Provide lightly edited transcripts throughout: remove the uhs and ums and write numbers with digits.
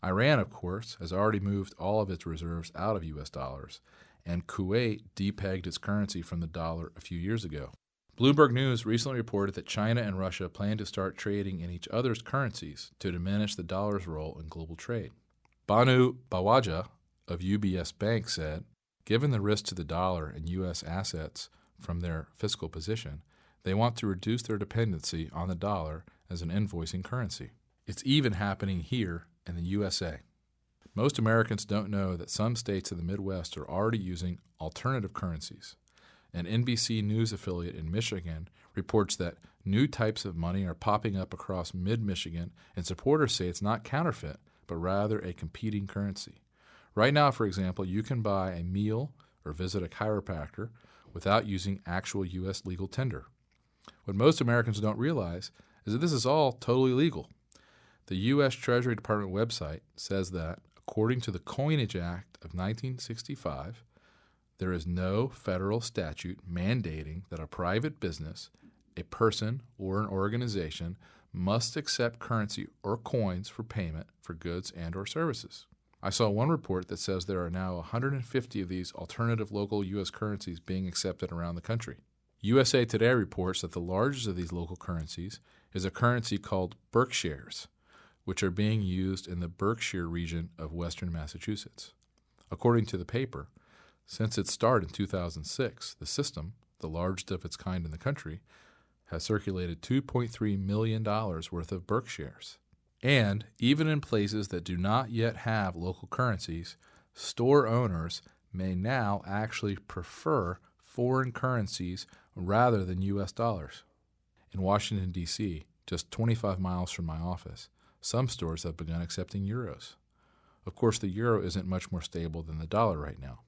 Iran, of course, has already moved all of its reserves out of U.S. dollars, and Kuwait depegged its currency from the dollar a few years ago. Bloomberg News recently reported that China and Russia plan to start trading in each other's currencies to diminish the dollar's role in global trade. Banu Bawaja of UBS Bank said, given the risk to the dollar and U.S. assets from their fiscal position, they want to reduce their dependency on the dollar as an invoicing currency. It's even happening here in the USA. Most Americans don't know that some states in the Midwest are already using alternative currencies. An NBC News affiliate in Michigan reports that new types of money are popping up across mid-Michigan, and supporters say it's not counterfeit, but rather a competing currency. Right now, for example, you can buy a meal or visit a chiropractor without using actual U.S. legal tender. What most Americans don't realize is that this is all totally legal. The U.S. Treasury Department website says that, according to the Coinage Act of 1965, there is no federal statute mandating that a private business, a person, or an organization must accept currency or coins for payment for goods and or services. I saw one report that says there are now 150 of these alternative local U.S. currencies being accepted around the country. USA Today reports that the largest of these local currencies is a currency called Berkshires, which are being used in the Berkshire region of western Massachusetts. According to the paper, since its start in 2006, the system, the largest of its kind in the country, has circulated $2.3 million worth of Berkshires. And even in places that do not yet have local currencies, store owners may now actually prefer foreign currencies rather than U.S. dollars. In Washington, D.C., just 25 miles from my office, some stores have begun accepting euros. Of course, the euro isn't much more stable than the dollar right now.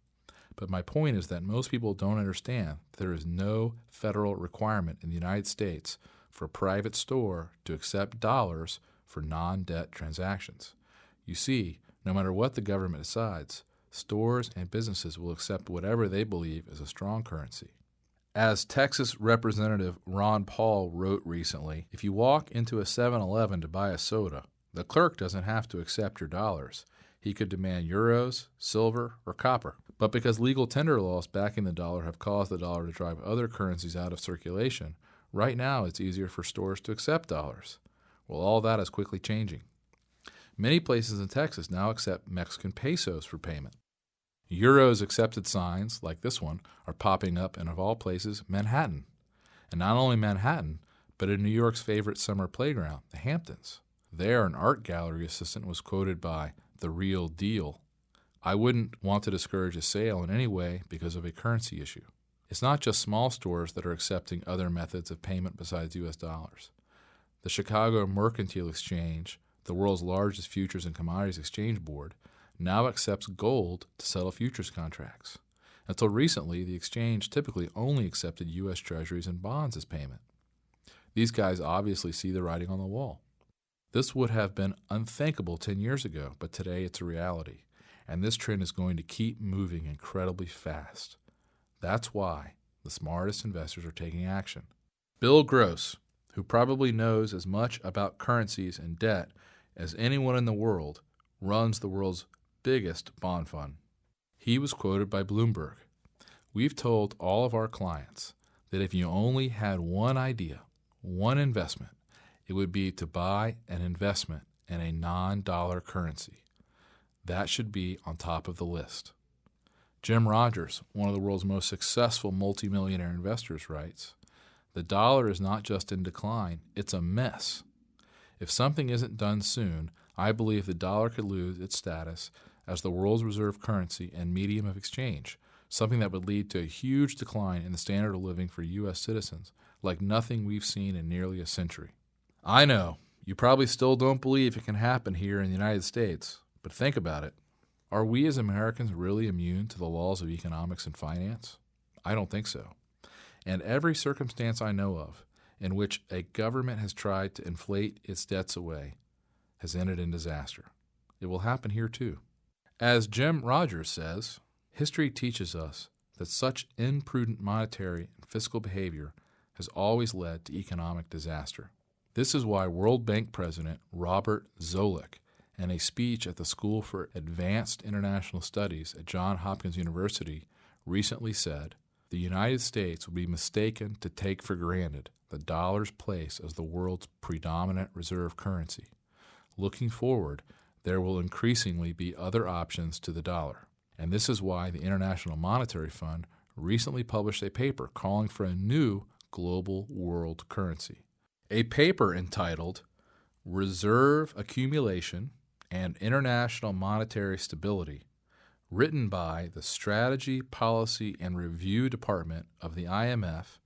But my point is that most people don't understand that there is no federal requirement in the United States for a private store to accept dollars for non-debt transactions. You see, no matter what the government decides, stores and businesses will accept whatever they believe is a strong currency. As Texas Representative Ron Paul wrote recently, if you walk into a 7-Eleven to buy a soda, the clerk doesn't have to accept your dollars. He could demand euros, silver, or copper. But because legal tender laws backing the dollar have caused the dollar to drive other currencies out of circulation, right now it's easier for stores to accept dollars. Well, all that is quickly changing. Many places in Texas now accept Mexican pesos for payment. Euros accepted signs, like this one, are popping up in, of all places, Manhattan. And not only Manhattan, but in New York's favorite summer playground, the Hamptons. There, an art gallery assistant was quoted by The Real Deal. I wouldn't want to discourage a sale in any way because of a currency issue. It's not just small stores that are accepting other methods of payment besides U.S. dollars. The Chicago Mercantile Exchange, the world's largest futures and commodities exchange board, now accepts gold to settle futures contracts. Until recently, the exchange typically only accepted U.S. Treasuries and bonds as payment. These guys obviously see the writing on the wall. This would have been unthinkable 10 years ago, but today it's a reality. And this trend is going to keep moving incredibly fast. That's why the smartest investors are taking action. Bill Gross, who probably knows as much about currencies and debt as anyone in the world, runs the world's biggest bond fund. He was quoted by Bloomberg. We've told all of our clients that if you only had one idea, one investment, it would be to buy an investment in a non-dollar currency. That should be on top of the list. Jim Rogers, one of the world's most successful multimillionaire investors, writes, "The dollar is not just in decline, it's a mess. If something isn't done soon, I believe the dollar could lose its status as the world's reserve currency and medium of exchange, something that would lead to a huge decline in the standard of living for U.S. citizens, like nothing we've seen in nearly a century." I know, you probably still don't believe it can happen here in the United States, but think about it. Are we as Americans really immune to the laws of economics and finance? I don't think so. And every circumstance I know of in which a government has tried to inflate its debts away has ended in disaster. It will happen here too. As Jim Rogers says, history teaches us that such imprudent monetary and fiscal behavior has always led to economic disaster. This is why World Bank President Robert Zoellick and a speech at the School for Advanced International Studies at Johns Hopkins University recently said, "The United States will be mistaken to take for granted the dollar's place as the world's predominant reserve currency. Looking forward, there will increasingly be other options to the dollar." And this is why the International Monetary Fund recently published a paper calling for a new global world currency. A paper entitled Reserve Accumulation and International Monetary Stability, written by the Strategy, Policy, and Review Department of the IMF,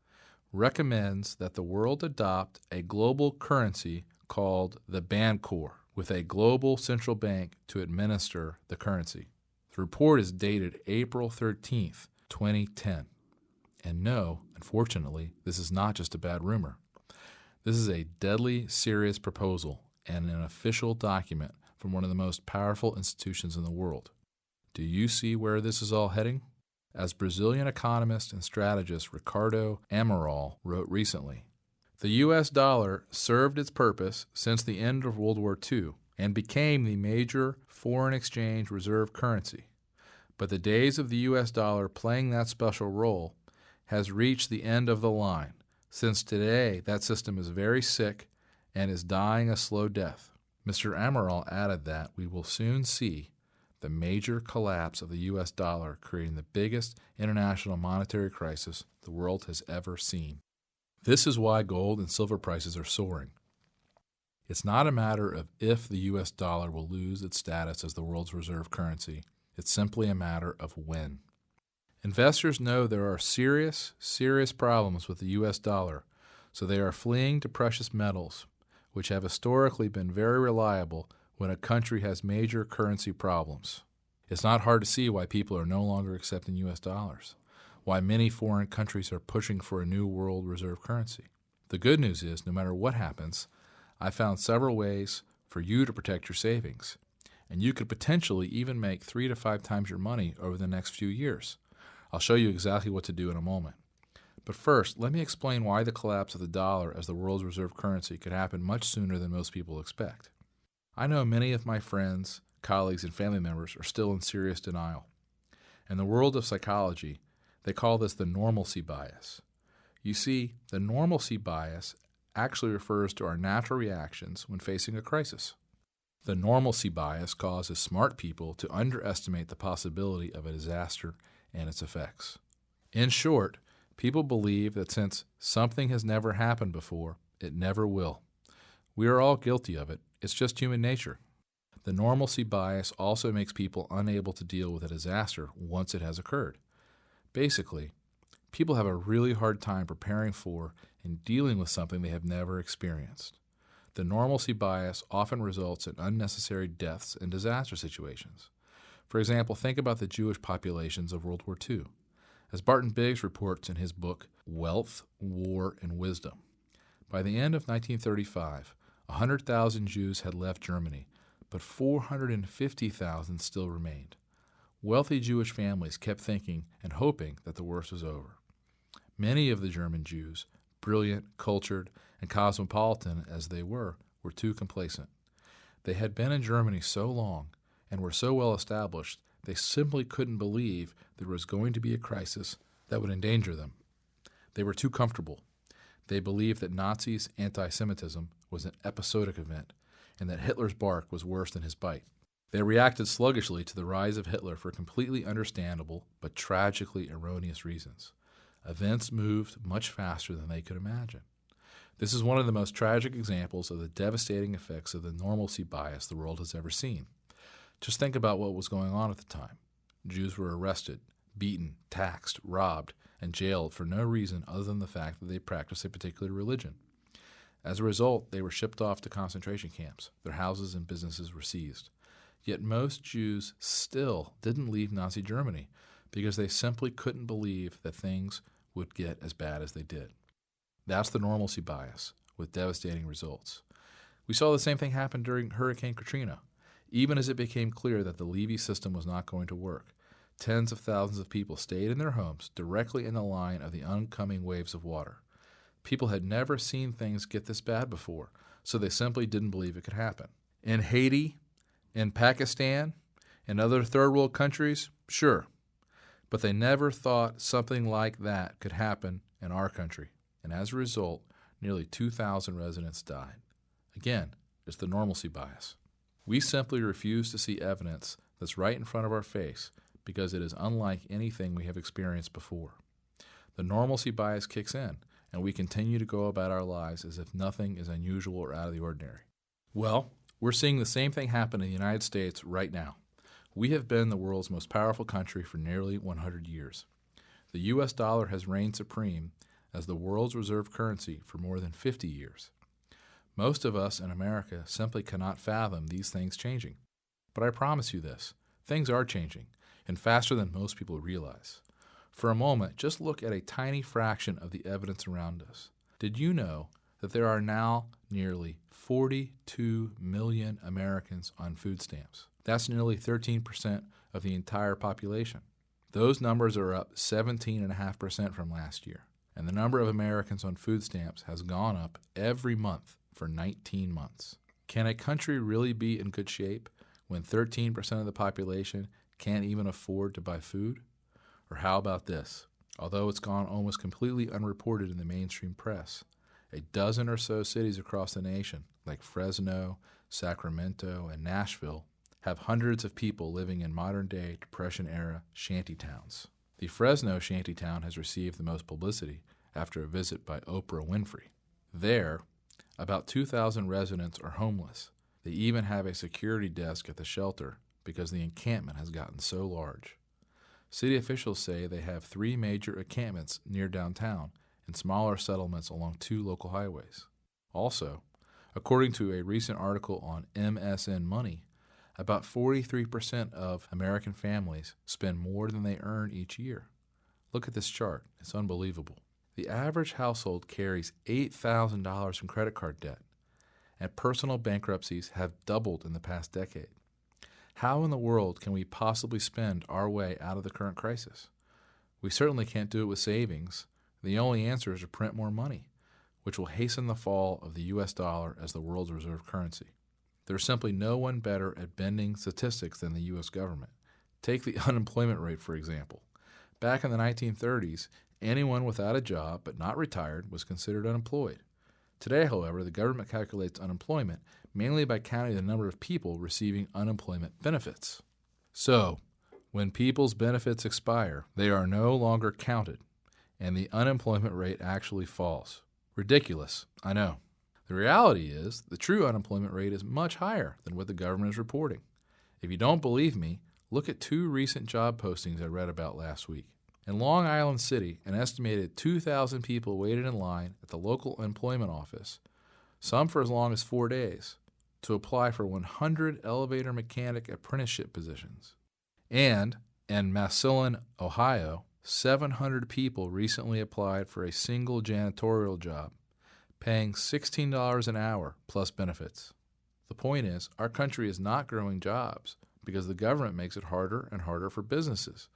recommends that the world adopt a global currency called the Bancor, with a global central bank to administer the currency. The report is dated April 13th, 2010. And no, unfortunately, this is not just a bad rumor. This is a deadly serious proposal and an official document from one of the most powerful institutions in the world. Do you see where this is all heading? As Brazilian economist and strategist Ricardo Amaral wrote recently, the U.S. dollar served its purpose since the end of World War II and became the major foreign exchange reserve currency. But the days of the U.S. dollar playing that special role has reached the end of the line, since today that system is very sick and is dying a slow death. Mr. Amaral added that we will soon see the major collapse of the U.S. dollar, creating the biggest international monetary crisis the world has ever seen. This is why gold and silver prices are soaring. It's not a matter of if the U.S. dollar will lose its status as the world's reserve currency. It's simply a matter of when. Investors know there are serious problems with the U.S. dollar, so they are fleeing to precious metals, which have historically been very reliable when a country has major currency problems. It's not hard to see why people are no longer accepting U.S. dollars, why many foreign countries are pushing for a new world reserve currency. The good news is, no matter what happens, I found several ways for you to protect your savings, and you could potentially even make 3 to 5 times your money over the next few years. I'll show you exactly what to do in a moment. But first, let me explain why the collapse of the dollar as the world's reserve currency could happen much sooner than most people expect. I know many of my friends, colleagues, and family members are still in serious denial. In the world of psychology, they call this the normalcy bias. You see, the normalcy bias actually refers to our natural reactions when facing a crisis. The normalcy bias causes smart people to underestimate the possibility of a disaster and its effects. In short, people believe that since something has never happened before, it never will. We are all guilty of it. It's just human nature. The normalcy bias also makes people unable to deal with a disaster once it has occurred. Basically, people have a really hard time preparing for and dealing with something they have never experienced. The normalcy bias often results in unnecessary deaths in disaster situations. For example, think about the Jewish populations of World War II. As Barton Biggs reports in his book, Wealth, War, and Wisdom, by the end of 1935, 100,000 Jews had left Germany, but 450,000 still remained. Wealthy Jewish families kept thinking and hoping that the worst was over. Many of the German Jews, brilliant, cultured, and cosmopolitan as they were too complacent. They had been in Germany so long and were so well established, they simply couldn't believe there was going to be a crisis that would endanger them. They were too comfortable. They believed that Nazis' anti-Semitism was an episodic event and that Hitler's bark was worse than his bite. They reacted sluggishly to the rise of Hitler for completely understandable but tragically erroneous reasons. Events moved much faster than they could imagine. This is one of the most tragic examples of the devastating effects of the normalcy bias the world has ever seen. Just think about what was going on at the time. Jews were arrested, beaten, taxed, robbed, and jailed for no reason other than the fact that they practiced a particular religion. As a result, they were shipped off to concentration camps. Their houses and businesses were seized. Yet most Jews still didn't leave Nazi Germany because they simply couldn't believe that things would get as bad as they did. That's the normalcy bias, with devastating results. We saw the same thing happen during Hurricane Katrina. Even as it became clear that the levee system was not going to work, tens of thousands of people stayed in their homes directly in the line of the oncoming waves of water. People had never seen things get this bad before, so they simply didn't believe it could happen. In Haiti, In Pakistan and other third world countries, sure. But they never thought something like that could happen in our country. And as a result, nearly 2,000 residents died. Again, it's the normalcy bias. We simply refuse to see evidence that's right in front of our face because it is unlike anything we have experienced before. The normalcy bias kicks in, and we continue to go about our lives as if nothing is unusual or out of the ordinary. Well, we're seeing the same thing happen in the United States right now. We have been the world's most powerful country for nearly 100 years. The U.S. dollar has reigned supreme as the world's reserve currency for more than 50 years. Most of us in America simply cannot fathom these things changing. But I promise you this, things are changing, and faster than most people realize. For a moment, just look at a tiny fraction of the evidence around us. Did you know that there are now nearly 42 million Americans on food stamps? That's nearly 13% of the entire population. Those numbers are up 17.5% from last year, and the number of Americans on food stamps has gone up every month for 19 months. Can a country really be in good shape when 13% of the population can't even afford to buy food? Or how about this? Although it's gone almost completely unreported in the mainstream press, a dozen or so cities across the nation, like Fresno, Sacramento, and Nashville, have hundreds of people living in modern-day Depression-era shantytowns. The Fresno shantytown has received the most publicity after a visit by Oprah Winfrey. There, about 2,000 residents are homeless. They even have a security desk at the shelter because the encampment has gotten so large. City officials say they have 3 major encampments near downtown and smaller settlements along 2 local highways. Also, according to a recent article on MSN Money, about 43% of American families spend more than they earn each year. Look at this chart. It's unbelievable. The average household carries $8,000 in credit card debt, and personal bankruptcies have doubled in the past decade. How in the world can we possibly spend our way out of the current crisis? We certainly can't do it with savings. The only answer is to print more money, which will hasten the fall of the U.S. dollar as the world's reserve currency. There's simply no one better at bending statistics than the U.S. government. Take the unemployment rate, for example. Back in the 1930s, anyone without a job but not retired was considered unemployed. Today, however, the government calculates unemployment mainly by counting the number of people receiving unemployment benefits. So, when people's benefits expire, they are no longer counted, and the unemployment rate actually falls. Ridiculous, I know. The reality is the true unemployment rate is much higher than what the government is reporting. If you don't believe me, look at 2 recent job postings I read about last week. In Long Island City, an estimated 2,000 people waited in line at the local employment office, some for as long as 4 days, to apply for 100 elevator mechanic apprenticeship positions. And in Massillon, Ohio, 700 people recently applied for a single janitorial job, paying $16 an hour plus benefits. The point is, our country is not growing jobs because the government makes it harder and harder for businesses.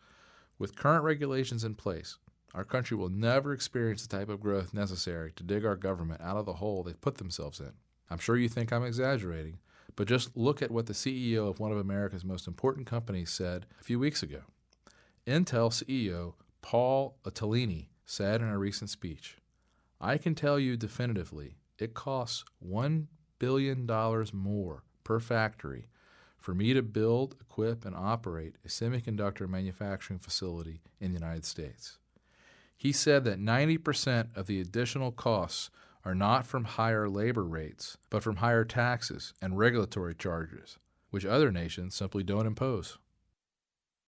With current regulations in place, our country will never experience the type of growth necessary to dig our government out of the hole they've put themselves in. I'm sure you think I'm exaggerating, but just look at what the CEO of one of America's most important companies said a few weeks ago. Intel CEO Paul Otellini said in a recent speech, "I can tell you definitively it costs $1 billion more per factory for me to build, equip, and operate a semiconductor manufacturing facility in the United States." He said that 90% of the additional costs are not from higher labor rates, but from higher taxes and regulatory charges, which other nations simply don't impose.